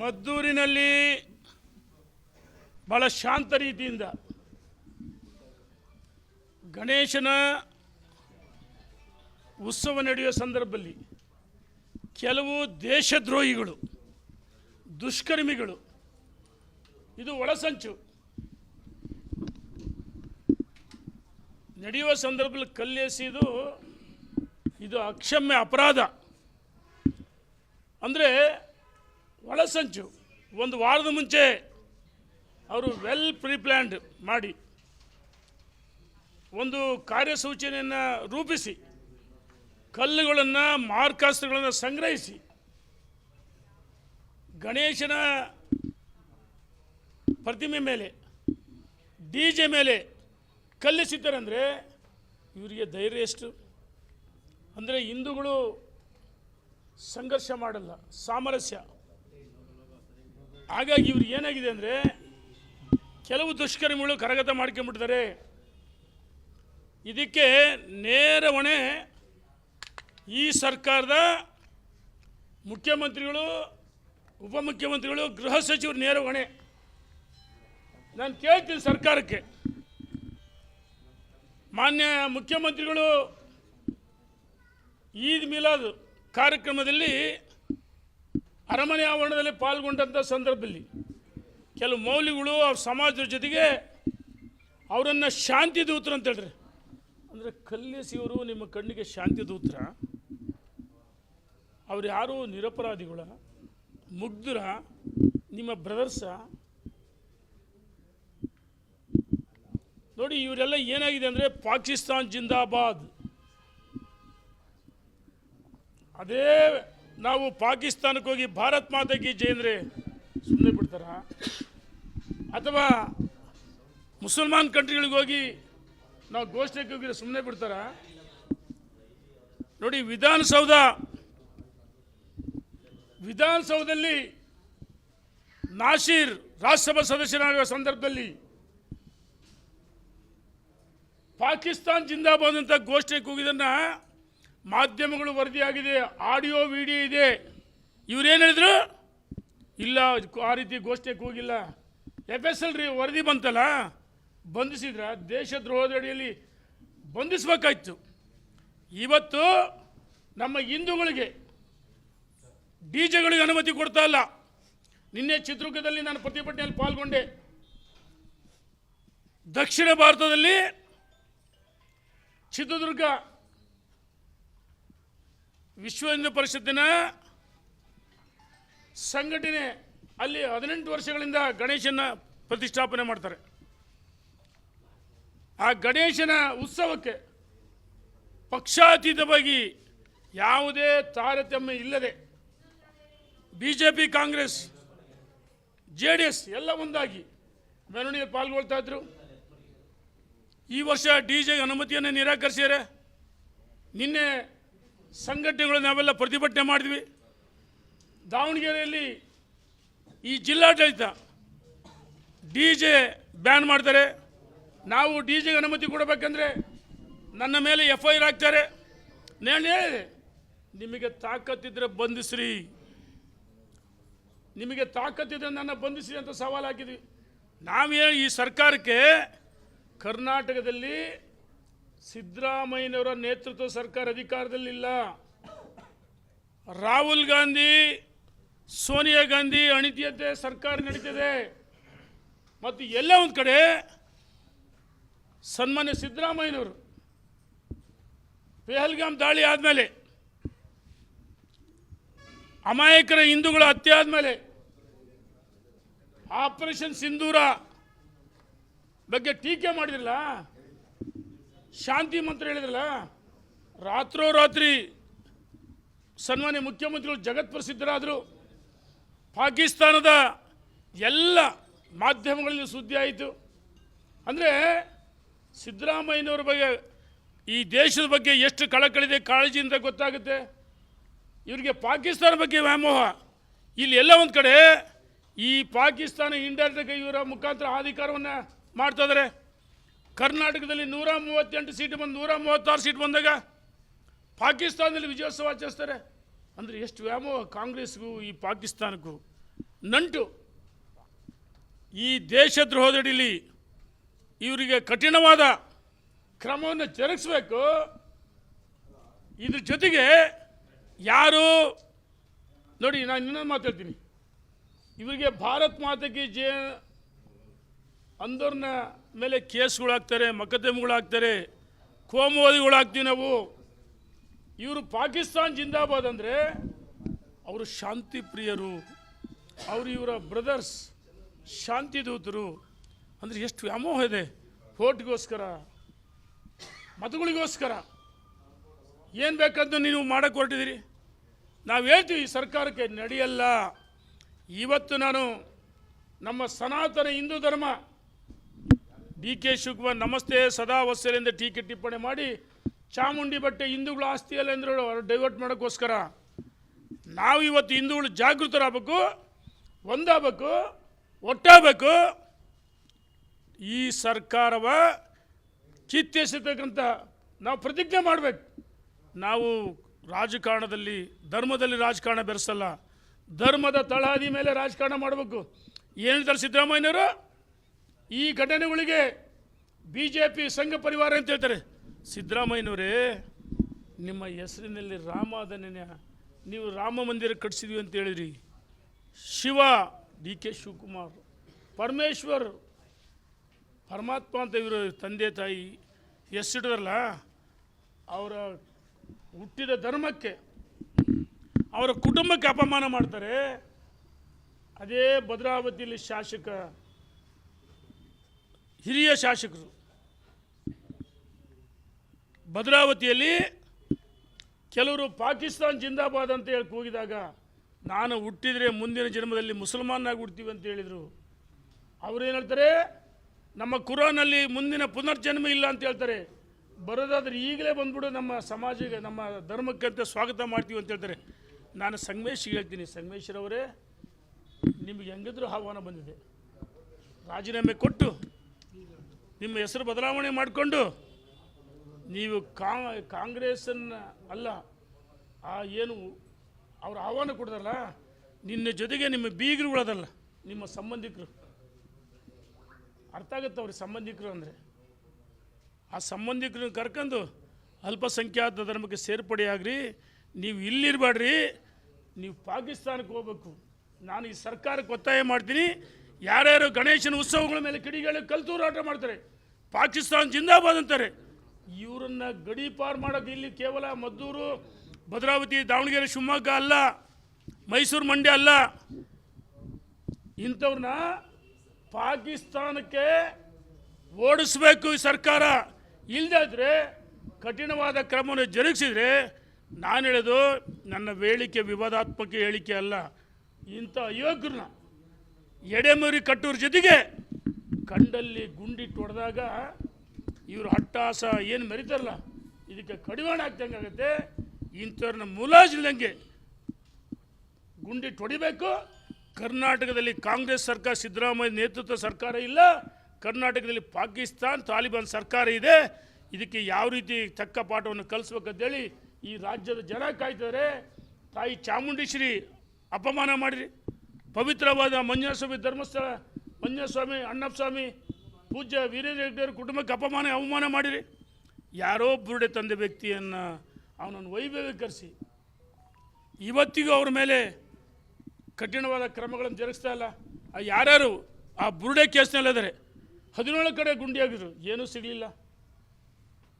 ಮದ್ದೂರಿನಲ್ಲಿ ಬಹಳ ಶಾಂತ ರೀತಿಯಿಂದ ಗಣೇಶನ ಉತ್ಸವ ನಡೆಯುವ ಸಂದರ್ಭದಲ್ಲಿ ಕೆಲವು ದೇಶದ್ರೋಹಿಗಳು, ದುಷ್ಕರ್ಮಿಗಳು, ಇದು ಒಳಸಂಚು ನಡೆಯುವ ಸಂದರ್ಭದಲ್ಲಿ ಕಲ್ಲೆಸೆದು ಇದು ಅಕ್ಷಮ್ಯ ಅಪರಾಧ. ಅಂದರೆ ಒಳಸಂಚು. ಒಂದು ವಾರದ ಮುಂಚೆ ಅವರು ವೆಲ್ ಪ್ರಿಪ್ಲ್ಯಾನ್ಡ್ ಮಾಡಿ ಒಂದು ಕಾರ್ಯಸೂಚನೆಯನ್ನು ರೂಪಿಸಿ ಕಲ್ಲುಗಳನ್ನು, ಮಾರ್ಕಾಸ್ತ್ರಗಳನ್ನು ಸಂಗ್ರಹಿಸಿ ಗಣೇಶನ ಪ್ರತಿಮೆ ಮೇಲೆ, ಡಿಜೆ ಮೇಲೆ ಕಲ್ಲೆಸಿದ್ದಾರೆ. ಅಂದರೆ ಇವರಿಗೆ ಧೈರ್ಯ ಎಷ್ಟು? ಅಂದರೆ ಹಿಂದೂಗಳು ಸಂಘರ್ಷ ಮಾಡಲ್ಲ, ಸಾಮರಸ್ಯ. ಹಾಗಾಗಿ ಇವ್ರಿಗೆ ಏನಾಗಿದೆ ಅಂದರೆ ಕೆಲವು ದುಷ್ಕರ್ಮಿಗಳು ಕರಗತ ಮಾಡ್ಕೊಂಡ್ಬಿಡ್ತಾರೆ. ಇದಕ್ಕೆ ನೇರ ಹೊಣೆ ಈ ಸರ್ಕಾರದ ಮುಖ್ಯಮಂತ್ರಿಗಳು, ಉಪಮುಖ್ಯಮಂತ್ರಿಗಳು, ಗೃಹ ಸಚಿವರು ನೇರ ಹೊಣೆ. ನಾನು ಕೇಳ್ತೀನಿ ಸರ್ಕಾರಕ್ಕೆ, ಮಾನ್ಯ ಮುಖ್ಯಮಂತ್ರಿಗಳು ಈದ್ ಮಿಲಾದ್ ಕಾರ್ಯಕ್ರಮದಲ್ಲಿ ಅರಮನೆ ಆವರಣದಲ್ಲಿ ಪಾಲ್ಗೊಂಡಂಥ ಸಂದರ್ಭದಲ್ಲಿ ಕೆಲವು ಮೌಲ್ಯಗಳು ಅವ್ರ ಸಮಾಜದ ಜೊತೆಗೆ ಅವರನ್ನು ಶಾಂತಿ ದೂತರು ಅಂತ ಹೇಳ್ರಿ. ಅಂದರೆ ಕಲ್ಲೆಸೆಯವರು ನಿಮ್ಮ ಕಣ್ಣಿಗೆ ಶಾಂತಿ ದೂತರ? ಅವ್ರು ಯಾರು ನಿರಪರಾಧಿಗಳ, ಮುಗ್ಧರ, ನಿಮ್ಮ ಬ್ರದರ್ಸ? ನೋಡಿ, ಇವರೆಲ್ಲ ಏನಾಗಿದೆ ಅಂದರೆ ಪಾಕಿಸ್ತಾನ್ ಜಿಂದಾಬಾದ್. ಅದೇ ನಾವು ಪಾಕಿಸ್ತಾನಕ್ಕೆ ಹೋಗಿ ಭಾರತ್ ಮಾತಾ ಕಿ ಜೈ ಅಂದರೆ ಸುಮ್ಮನೆ ಬಿಡ್ತಾರ? ಅಥವಾ ಮುಸಲ್ಮಾನ್ ಕಂಟ್ರಿಗಳಿಗೆ ಹೋಗಿ ನಾವು ಘೋಷಣೆಗೆ ಹೋಗಿದ್ರೆ ಸುಮ್ಮನೆ ಬಿಡ್ತಾರ? ನೋಡಿ, ವಿಧಾನಸೌಧದಲ್ಲಿ ನಾಸೀರ್ ರಾಜ್ಯಸಭಾ ಸದಸ್ಯರಾಗುವ ಸಂದರ್ಭದಲ್ಲಿ ಪಾಕಿಸ್ತಾನ್ ಜಿಂದಾಬಾದ್ ಅಂತ ಘೋಷಣೆಗೆ ಹೋಗಿದ್ದನ್ನು ಮಾಧ್ಯಮಗಳು ವರದಿಯಾಗಿದೆ, ಆಡಿಯೋ ವಿಡಿಯೋ ಇದೆ. ಇವರೇನು ಹೇಳಿದ್ರು? ಇಲ್ಲ, ಆ ರೀತಿ ಘೋಷಣೆಗೆ ಹೋಗಿಲ್ಲ. FSL ವರದಿ ಬಂತಲ್ಲ, ಬಂಧಿಸಿದ್ರ? ದೇಶದ್ರೋಹದ ಅಡಿಯಲ್ಲಿ ಬಂಧಿಸಬೇಕಾಯ್ತು. ಇವತ್ತು ನಮ್ಮ ಹಿಂದೂಗಳಿಗೆ ಡಿಜೆಗಳಿಗೆ ಅನುಮತಿ ಕೊಡ್ತಾ ಇಲ್ಲ. ನಿನ್ನೆ ಚಿತ್ರದುರ್ಗದಲ್ಲಿ ನಾನು ಪ್ರತಿಭಟನೆಯಲ್ಲಿ ಪಾಲ್ಗೊಂಡೆ. ದಕ್ಷಿಣ ಭಾರತದಲ್ಲಿ ಚಿತ್ರದುರ್ಗ ವಿಶ್ವ ಹಿಂದೂ ಪರಿಷತ್ತಿನ ಸಂಘಟನೆ ಅಲ್ಲಿ 18 ವರ್ಷಗಳಿಂದ ಗಣೇಶನ ಪ್ರತಿಷ್ಠಾಪನೆ ಮಾಡ್ತಾರೆ. ಆ ಗಣೇಶನ ಉತ್ಸವಕ್ಕೆ ಪಕ್ಷಾತೀತವಾಗಿ ಯಾವುದೇ ತಾರತಮ್ಯ ಇಲ್ಲದೆ BJP, ಕಾಂಗ್ರೆಸ್, JDS ಎಲ್ಲ ಒಂದಾಗಿ ಮೆರವಣಿಗೆಯಲ್ಲಿ ಪಾಲ್ಗೊಳ್ತಾ ಇದ್ರು. ಈ ವರ್ಷ ಡಿಜೆಗೆ ಅನುಮತಿಯನ್ನು ನಿರಾಕರಿಸಿದ್ದಾರೆ. ನಿನ್ನೆ ಸಂಘಟನೆಗಳು ನಾವೆಲ್ಲ ಪ್ರತಿಭಟನೆ ಮಾಡಿದ್ವಿ. ದಾವಣಗೆರೆಯಲ್ಲಿ ಈ ಜಿಲ್ಲಾಡಳಿತ ಡಿಜೆ ಬ್ಯಾನ್ ಮಾಡ್ತಾರೆ. ನಾವು ಡಿಜೆಗೆ ಅನುಮತಿ ಕೊಡಬೇಕಂದ್ರೆ ನನ್ನ ಮೇಲೆ FIR ಹಾಕ್ತಾರೆ. ನಾನು ಹೇಳಿದೆ, ನಿಮಗೆ ತಾಕತ್ತಿದ್ರೆ ಬಂಧಿಸ್ರಿ, ನಿಮಗೆ ತಾಕತ್ತಿದ್ರೆ ನನ್ನ ಬಂಧಿಸ್ರಿ ಅಂತ ಸವಾಲು ಹಾಕಿದ್ವಿ. ನಾವೇನು ಈ ಸರ್ಕಾರಕ್ಕೆ ಕರ್ನಾಟಕದಲ್ಲಿ ಸಿದ್ದರಾಮಯ್ಯನವರ ನೇತೃತ್ವ ಸರ್ಕಾರ ಅಧಿಕಾರದಲ್ಲಿಲ್ಲ. ರಾಹುಲ್ ಗಾಂಧಿ, ಸೋನಿಯಾ ಗಾಂಧಿ ಅಣಿತಿಯಂತೆ ಸರ್ಕಾರ ನಡೀತಿದೆ. ಮತ್ತು ಎಲ್ಲ ಒಂದು ಕಡೆ ಸನ್ಮಾನ್ಯ ಸಿದ್ದರಾಮಯ್ಯನವರು ಪೆಹಲ್ಗಾಮ್ ದಾಳಿ ಆದಮೇಲೆ, ಅಮಾಯಕರ ಹಿಂದೂಗಳ ಹತ್ಯೆ ಆದಮೇಲೆ, ಆಪರೇಷನ್ ಸಿಂಧೂರ ಬಗ್ಗೆ ಟೀಕೆ ಮಾಡಿದ್ರಲ್ಲ, ಶಾಂತಿ ಮಂತ್ರ ಹೇಳಿದ್ರಲ್ಲ, ರಾತ್ರೋರಾತ್ರಿ ಸನ್ಮಾನ್ಯ ಮುಖ್ಯಮಂತ್ರಿಗಳು ಜಗತ್ ಪ್ರಸಿದ್ಧರಾದರು. ಪಾಕಿಸ್ತಾನದ ಎಲ್ಲ ಮಾಧ್ಯಮಗಳಲ್ಲಿ ಸುದ್ದಿ ಆಯಿತು. ಅಂದರೆ ಸಿದ್ದರಾಮಯ್ಯನವ್ರ ಬಗ್ಗೆ, ಈ ದೇಶದ ಬಗ್ಗೆ ಎಷ್ಟು ಕಳಕಳಿದೆ, ಕಾಳಜಿ ಅಂತ ಗೊತ್ತಾಗುತ್ತೆ. ಇವರಿಗೆ ಪಾಕಿಸ್ತಾನ ಬಗ್ಗೆ ವ್ಯಾಮೋಹ. ಇಲ್ಲಿ ಎಲ್ಲ ಒಂದು ಕಡೆ ಈ ಪಾಕಿಸ್ತಾನ ಇಂಡೈರೆಕ್ಟಾಗಿ ಇವರ ಮುಖಾಂತರ ಅಧಿಕಾರವನ್ನು ಮಾಡ್ತಾ ಇದ್ದಾರೆ. ಕರ್ನಾಟಕದಲ್ಲಿ 138 ಸೀಟ್ ಬಂದು 136 ಸೀಟ್ ಬಂದಾಗ ಪಾಕಿಸ್ತಾನದಲ್ಲಿ ವಿಜಯೋತ್ಸವ ಆಚರಿಸ್ತಾರೆ. ಅಂದರೆ ಎಷ್ಟು ವ್ಯಾಮೋಹ ಕಾಂಗ್ರೆಸ್ಗೂ ಈ ಪಾಕಿಸ್ತಾನಕ್ಕೂ. ನಂಟು. ಈ ದೇಶದ್ರೋಹದಡಿಲಿ ಇವರಿಗೆ ಕಠಿಣವಾದ ಕ್ರಮವನ್ನು ಜರುಗಿಸಬೇಕು. ಇದ್ರ ಜೊತೆಗೆ ಯಾರು ನೋಡಿ, ನಾನು ಇನ್ನೊಂದು ಮಾತಾಡ್ತೀನಿ. ಇವರಿಗೆ ಭಾರತ್ ಮಾತೆಗೆ ಅಂದವ್ರನ್ನ ಮೇಲೆ ಕೇಸ್ಗಳಾಗ್ತಾರೆ, ಮೊಕದ್ದಮೆಗಳಾಗ್ತಾರೆ, ಕೋಮುವಾದಿಗಳಾಗ್ತೀವಿ ನಾವು. ಇವರು ಪಾಕಿಸ್ತಾನ್ ಜಿಂದಾಬಾದ್ ಅಂದರೆ ಅವರು ಶಾಂತಿ ಪ್ರಿಯರು, ಅವರು ಇವರ ಬ್ರದರ್ಸ್ ಶಾಂತಿ ದೂತರು. ಅಂದರೆ ಎಷ್ಟು ವ್ಯಾಮೋಹ ಇದೆ. ವೋಟ್ಗೋಸ್ಕರ, ಮತಗಳಿಗೋಸ್ಕರ ಏನು ಬೇಕಂತ ನೀವು ಮಾಡಕ್ಕೆ ಹೊರಟಿದ್ದೀರಿ. ನಾವು ಹೇಳ್ತೀವಿ ಈ ಸರ್ಕಾರಕ್ಕೆ ನಡೆಯಲ್ಲ. ಇವತ್ತು ನಾನು ನಮ್ಮ ಸನಾತನ ಹಿಂದೂ ಧರ್ಮ ಡಿ.ಕೆ. ಶಿವಕುಮಾರ್ ನಮಸ್ತೆ ಸದಾ ವತ್ಸಲೆಂದು ಟೀಕೆ ಟಿಪ್ಪಣಿ ಮಾಡಿ ಚಾಮುಂಡಿ ಬೆಟ್ಟ ಹಿಂದೂಗಳ ಆಸ್ತಿಯಲ್ಲ ಅಂದರು ಡೈವರ್ಟ್ ಮಾಡೋಕ್ಕೋಸ್ಕರ. ನಾವು ಇವತ್ತು ಹಿಂದೂಗಳು ಜಾಗೃತರಾಗಬೇಕು, ಒಂದಾಗಬೇಕು, ಒಟ್ಟಾಗಬೇಕು. ಈ ಸರ್ಕಾರವ ಕಿತ್ತೆಸತಕ್ಕಂಥ ನಾವು ಪ್ರತಿಜ್ಞೆ ಮಾಡಬೇಕು. ನಾವು ರಾಜಕಾರಣದಲ್ಲಿ ಧರ್ಮದಲ್ಲಿ ರಾಜಕಾರಣ ಬೆರೆಸಲ್ಲ, ಧರ್ಮದ ತಳಹದಿ ಮೇಲೆ ರಾಜಕಾರಣ ಮಾಡಬೇಕು. ಏನು ಹೇಳ್ತಾರೆ ಸಿದ್ದರಾಮಯ್ಯನವರು? ಈ ಘಟನೆಗಳಿಗೆ BJP ಸಂಘ ಪರಿವಾರ ಅಂತ ಹೇಳ್ತಾರೆ. ಸಿದ್ದರಾಮಯ್ಯನವರೇ, ನಿಮ್ಮ ಹೆಸರಿನಲ್ಲಿ ರಾಮಾದನೆಯ ನೀವು ರಾಮ ಮಂದಿರ ಕಟ್ಟಿಸಿದ್ವಿ ಅಂತ ಹೇಳಿದ್ರಿ. ಶಿವ ಡಿ.ಕೆ. ಶಿವಕುಮಾರ್, ಪರಮೇಶ್ವರ್, ಪರಮಾತ್ಮ ಅಂತ ಇವರು ತಂದೆ ತಾಯಿ ಹೆಸರಿಡಲ್ಲ. ಅವರ ಹುಟ್ಟಿದ ಧರ್ಮಕ್ಕೆ, ಅವರ ಕುಟುಂಬಕ್ಕೆ ಅಪಮಾನ ಮಾಡ್ತಾರೆ. ಅದೇ ಭದ್ರಾವತಿಯಲ್ಲಿ ಹಿರಿಯ ಶಾಸಕರು ಭದ್ರಾವತಿಯಲ್ಲಿ ಕೆಲವರು ಪಾಕಿಸ್ತಾನ್ ಜಿಂದಾಬಾದ್ ಅಂತ ಹೇಳಿ ಕೂಗಿದಾಗ, ನಾನು ಹುಟ್ಟಿದರೆ ಮುಂದಿನ ಜನ್ಮದಲ್ಲಿ ಮುಸಲ್ಮಾನಾಗಿ ಹುಡ್ತೀವಿ ಅಂತ ಹೇಳಿದರು. ಅವರೇನು ಹೇಳ್ತಾರೆ? ನಮ್ಮ ಕುರಾನಲ್ಲಿ ಮುಂದಿನ ಪುನರ್ಜನ್ಮ ಇಲ್ಲ ಅಂತ ಹೇಳ್ತಾರೆ. ಬರೋದಾದ್ರೆ ಈಗಲೇ ಬಂದ್ಬಿಡು ನಮ್ಮ ಸಮಾಜಕ್ಕೆ, ನಮ್ಮ ಧರ್ಮಕ್ಕೆ ಅಂತ ಸ್ವಾಗತ ಮಾಡ್ತೀವಿ ಅಂತ ಹೇಳ್ತಾರೆ. ನಾನು ಸಂಗಮೇಶ್ಗೆ ಹೇಳ್ತೀನಿ, ಸಂಗಮೇಶ್ವರವರೇ, ನಿಮಗೆ ಹೆಂಗಿದ್ರು ಆಹ್ವಾನ ಬಂದಿದೆ. ರಾಜೀನಾಮೆ ಕೊಟ್ಟು ನಿಮ್ಮ ಹೆಸರು ಬದಲಾವಣೆ ಮಾಡಿಕೊಂಡು ನೀವು ಕಾಂಗ್ರೆಸ್ಸನ್ನು ಅಲ್ಲ, ಏನು ಅವ್ರು ಆಹ್ವಾನ ಕೊಡ್ದಲ್ಲ, ನಿನ್ನ ಜೊತೆಗೆ ನಿಮ್ಮ ಬೀಗರುಗಳದಲ್ಲ, ನಿಮ್ಮ ಸಂಬಂಧಿಕರು, ಅರ್ಥ ಆಗುತ್ತೆ ಅವ್ರಿಗೆ ಸಂಬಂಧಿಕರು ಅಂದರೆ. ಆ ಸಂಬಂಧಿಕರನ್ನ ಕರ್ಕೊಂಡು ಅಲ್ಪಸಂಖ್ಯಾತ ಧರ್ಮಕ್ಕೆ ಸೇರ್ಪಡೆಯಾಗ್ರಿ, ನೀವು ಇಲ್ಲಿರಬೇಡ್ರಿ, ನೀವು ಪಾಕಿಸ್ತಾನಕ್ಕೆ ಹೋಗ್ಬೇಕು. ನಾನು ಈ ಸರ್ಕಾರಕ್ಕೆ ಒತ್ತಾಯ ಮಾಡ್ತೀನಿ. ಯಾರ್ಯಾರು ಗಣೇಶನ ಉತ್ಸವಗಳ ಮೇಲೆ ಕಿಡಿಗಳು ಕಲ್ತೂರಾಟ ಮಾಡ್ತಾರೆ, ಪಾಕಿಸ್ತಾನ ಜಿಂದಾಬಾದ್ ಅಂತಾರೆ, ಇವರನ್ನು ಗಡಿ ಪಾರು ಮಾಡೋಕ್ಕೆ ಇಲ್ಲಿ ಕೇವಲ ಮದ್ದೂರು, ಭದ್ರಾವತಿ, ದಾವಣಗೆರೆ, ಶಿವಮೊಗ್ಗ ಅಲ್ಲ, ಮೈಸೂರು, ಮಂಡ್ಯ ಅಲ್ಲ, ಇಂಥವ್ರನ್ನ ಪಾಕಿಸ್ತಾನಕ್ಕೆ ಓಡಿಸ್ಬೇಕು ಈ ಸರ್ಕಾರ. ಇಲ್ಲದಾದ್ರೆ ಕಠಿಣವಾದ ಕ್ರಮವನ್ನು ಜರುಗಿಸಿದರೆ, ನಾನು ಹೇಳೋದು ನನ್ನ ಹೇಳಿಕೆ ವಿವಾದಾತ್ಮಕ ಹೇಳಿಕೆ ಅಲ್ಲ, ಇಂಥ ಅಯೋಗ್ಯರನ್ನ ಎಡೆಮರಿ ಕಟ್ಟೋರ ಜೊತೆಗೆ ಕಂಡಲ್ಲಿ ಗುಂಡಿಟ್ಟು ಹೊಡೆದಾಗ ಇವರು ಹಟ್ಟಾಸ ಏನು ಮೆರಿತಾರಲ್ಲ, ಇದಕ್ಕೆ ಕಡಿವಾಣ ಆಗ್ತಂಗಾಗುತ್ತೆ. ಇಂಥವ್ರನ್ನ ಮುಲಾಜಿಲ್ದಂಗೆ ಗುಂಡಿಟ್ಟು ಹೊಡಿಬೇಕು. ಕರ್ನಾಟಕದಲ್ಲಿ ಕಾಂಗ್ರೆಸ್ ಸರ್ಕಾರ, ಸಿದ್ದರಾಮಯ್ಯ ನೇತೃತ್ವ ಸರ್ಕಾರ ಇಲ್ಲ, ಕರ್ನಾಟಕದಲ್ಲಿ ಪಾಕಿಸ್ತಾನ್ ತಾಲಿಬಾನ್ ಸರ್ಕಾರ ಇದೆ. ಇದಕ್ಕೆ ಯಾವ ರೀತಿ ತಕ್ಕ ಪಾಠವನ್ನು ಕಲಿಸ್ಬೇಕಂತೇಳಿ ಈ ರಾಜ್ಯದ ಜನ ಕಾಯ್ತಾರೆ. ತಾಯಿ ಚಾಮುಂಡೇಶ್ವರಿ ಅಪಮಾನ ಮಾಡಿರಿ, ಪವಿತ್ರವಾದ ಮಂಜುನಾಥಸ್ವಾಮಿ ಧರ್ಮಸ್ಥಳ, ಮಂಜುನಾಥಸ್ವಾಮಿ, ಅಣ್ಣಪ್ಪಸ್ವಾಮಿ, ಪೂಜ್ಯ ವೀರೇಂದ್ರ ಹೆಗ್ಡೆಯವ್ರ ಕುಟುಂಬಕ್ಕೆ ಅವಮಾನ ಮಾಡಿರಿ. ಯಾರೋ ಬುರುಡೆ ತಂದ ವ್ಯಕ್ತಿಯನ್ನು ಅವನನ್ನು ವೈಭವೀಕರಿಸಿ ಇವತ್ತಿಗೂ ಅವ್ರ ಮೇಲೆ ಕಠಿಣವಾದ ಕ್ರಮಗಳನ್ನು ಜರುಗಿಸ್ತಾ ಇಲ್ಲ. ಯಾರ್ಯಾರು ಆ ಬುರುಡೆ ಕೇಸ್ನಲ್ಲಿದ್ದಾರೆ, 17 ಕಡೆ ಗುಂಡಿಯಾಗಿದ್ರು, ಏನೂ ಸಿಗಲಿಲ್ಲ.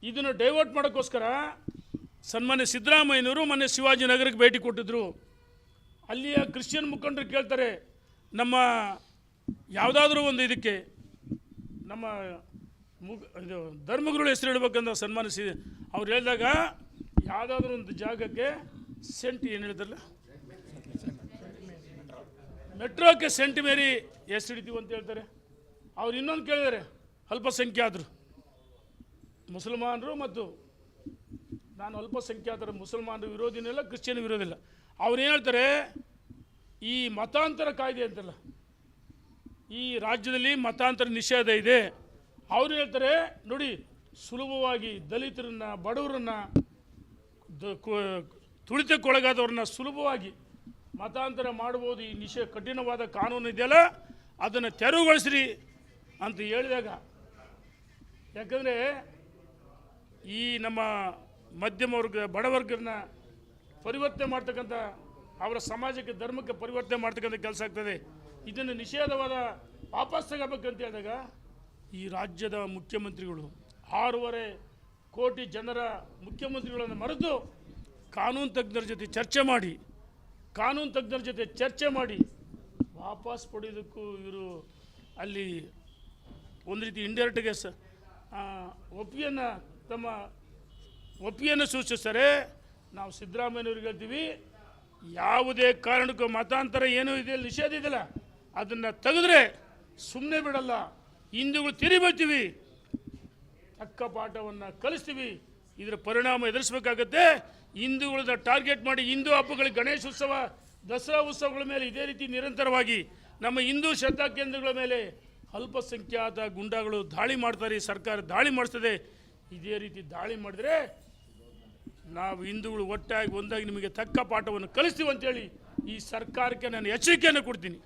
ಇದನ್ನು ಡೈವರ್ಟ್ ಮಾಡೋಕ್ಕೋಸ್ಕರ ಸನ್ಮಾನ್ಯ ಸಿದ್ದರಾಮಯ್ಯನವರು ಮೊನ್ನೆ ಶಿವಾಜಿನಗರಕ್ಕೆ ಭೇಟಿ ಕೊಟ್ಟಿದ್ದರು. ಅಲ್ಲಿಯ ಕ್ರಿಶ್ಚಿಯನ್ ಮುಖಂಡರು ಕೇಳ್ತಾರೆ, ನಮ್ಮ ಯಾವುದಾದ್ರೂ ಒಂದು ಇದಕ್ಕೆ ನಮ್ಮ ಇದು ಧರ್ಮಗುರುಳ ಹೆಸರು ಇಡಬೇಕಂತ ಸನ್ಮಾನಿಸಿ ಅವ್ರು ಹೇಳಿದಾಗ, ಯಾವುದಾದ್ರೂ ಒಂದು ಜಾಗಕ್ಕೆ ಸೆಂಟ್ ಏನು ಹೇಳಿದ್ರಲ್ಲ, ಮೆಟ್ರೋಕ್ಕೆ ಸೆಂಟ್ ಮೇರಿ ಹೆಸರು ಹಿಡಿತೀವಿ ಅಂತ ಹೇಳ್ತಾರೆ. ಅವ್ರು ಇನ್ನೊಂದು ಕೇಳಿದ್ದಾರೆ, ಅಲ್ಪಸಂಖ್ಯಾತರು ಮುಸಲ್ಮಾನರು, ಮತ್ತು ನಾನು ಅಲ್ಪಸಂಖ್ಯಾತರ ಮುಸಲ್ಮಾನರು ವಿರೋಧಿನಿಲ್ಲ, ಕ್ರಿಶ್ಚಿಯನ್ ವಿರೋಧಿಲ್ಲ. ಅವ್ರು ಏನು ಹೇಳ್ತಾರೆ, ಈ ಮತಾಂತರ ಕಾಯ್ದೆ ಅಂತಲ್ಲ, ಈ ರಾಜ್ಯದಲ್ಲಿ ಮತಾಂತರ ನಿಷೇಧ ಇದೆ. ಅವ್ರು ಹೇಳ್ತಾರೆ, ನೋಡಿ ಸುಲಭವಾಗಿ ದಲಿತರನ್ನು, ಬಡವರನ್ನು, ತುಳಿತಕ್ಕೊಳಗಾದವ್ರನ್ನ ಸುಲಭವಾಗಿ ಮತಾಂತರ ಮಾಡ್ಬೋದು, ಈ ಕಠಿಣವಾದ ಕಾನೂನು ಇದೆಯಲ್ಲ ಅದನ್ನು ತೆರವುಗೊಳಿಸ್ರಿ ಅಂತ ಹೇಳಿದಾಗ, ಯಾಕಂದರೆ ಈ ನಮ್ಮ ಮಧ್ಯಮ ವರ್ಗ ಬಡವರ್ಗನ ಪರಿವರ್ತನೆ ಮಾಡ್ತಕ್ಕಂಥ, ಅವರ ಸಮಾಜಕ್ಕೆ ಧರ್ಮಕ್ಕೆ ಪರಿವರ್ತನೆ ಮಾಡ್ತಕ್ಕಂಥ ಕೆಲಸ ಆಗ್ತದೆ. ಇದನ್ನು ನಿಷೇಧವಾದ ವಾಪಸ್ ತಗೋಬೇಕಂತ ಹೇಳಿದಾಗ ಈ ರಾಜ್ಯದ ಮುಖ್ಯಮಂತ್ರಿಗಳು 6.5 ಕೋಟಿ ಜನರ ಮುಖ್ಯಮಂತ್ರಿಗಳನ್ನು ಮರೆತು ಕಾನೂನು ತಜ್ಞರ ಜೊತೆ ಚರ್ಚೆ ಮಾಡಿ ವಾಪಸ್ ಪಡೆಯೋದಕ್ಕೂ ಇವರು ಅಲ್ಲಿ ಒಂದು ರೀತಿ ಇಂಡೈರೆಕ್ಟ್ಗೆ ಒಪ್ಪಿಗೆಯನ್ನು ಸೂಚಿಸ್ತಾರೆ. ನಾವು ಸಿದ್ದರಾಮಯ್ಯವ್ರಿಗೆ ಹೇಳ್ತೀವಿ, ಯಾವುದೇ ಕಾರಣಕ್ಕೂ ಮತಾಂತರ ಏನೂ ಇದೆ ನಿಷೇಧ ಇದೆಯಲ್ಲ ಅದನ್ನು ತೆಗೆದ್ರೆ ಸುಮ್ಮನೆ ಬಿಡಲ್ಲ, ಹಿಂದೂಗಳು ತಿರಿಬೀಳ್ತೀವಿ, ತಕ್ಕ ಪಾಠವನ್ನು ಕಲಿಸ್ತೀವಿ. ಇದರ ಪರಿಣಾಮ ಎದುರಿಸಬೇಕಾಗತ್ತೆ. ಹಿಂದೂಗಳನ್ನ ಟಾರ್ಗೆಟ್ ಮಾಡಿ ಹಿಂದೂ ಹಬ್ಬಗಳಿಗೆ, ಗಣೇಶೋತ್ಸವ, ದಸರಾ ಉತ್ಸವಗಳ ಮೇಲೆ ಇದೇ ರೀತಿ ನಿರಂತರವಾಗಿ ನಮ್ಮ ಹಿಂದೂ ಶ್ರದ್ಧಾ ಕೇಂದ್ರಗಳ ಮೇಲೆ ಅಲ್ಪಸಂಖ್ಯಾತ ಗುಂಡಾಗಳು ದಾಳಿ ಮಾಡ್ತಾರೆ, ಸರ್ಕಾರ ದಾಳಿ ಮಾಡಿಸ್ತದೆ. ಇದೇ ರೀತಿ ದಾಳಿ ಮಾಡಿದ್ರೆ ನಾವು ಹಿಂದೂಗಳು ಒಟ್ಟಾಗಿ ಒಂದಾಗಿ ನಿಮಗೆ ತಕ್ಕ ಪಾಠವನ್ನು ಕಲಿಸ್ತೀವಿ ಅಂತೇಳಿ ಈ ಸರ್ಕಾರಕ್ಕೆ ನಾನು ಎಚ್ಚರಿಕೆಯನ್ನು ಕೊಡ್ತೀನಿ.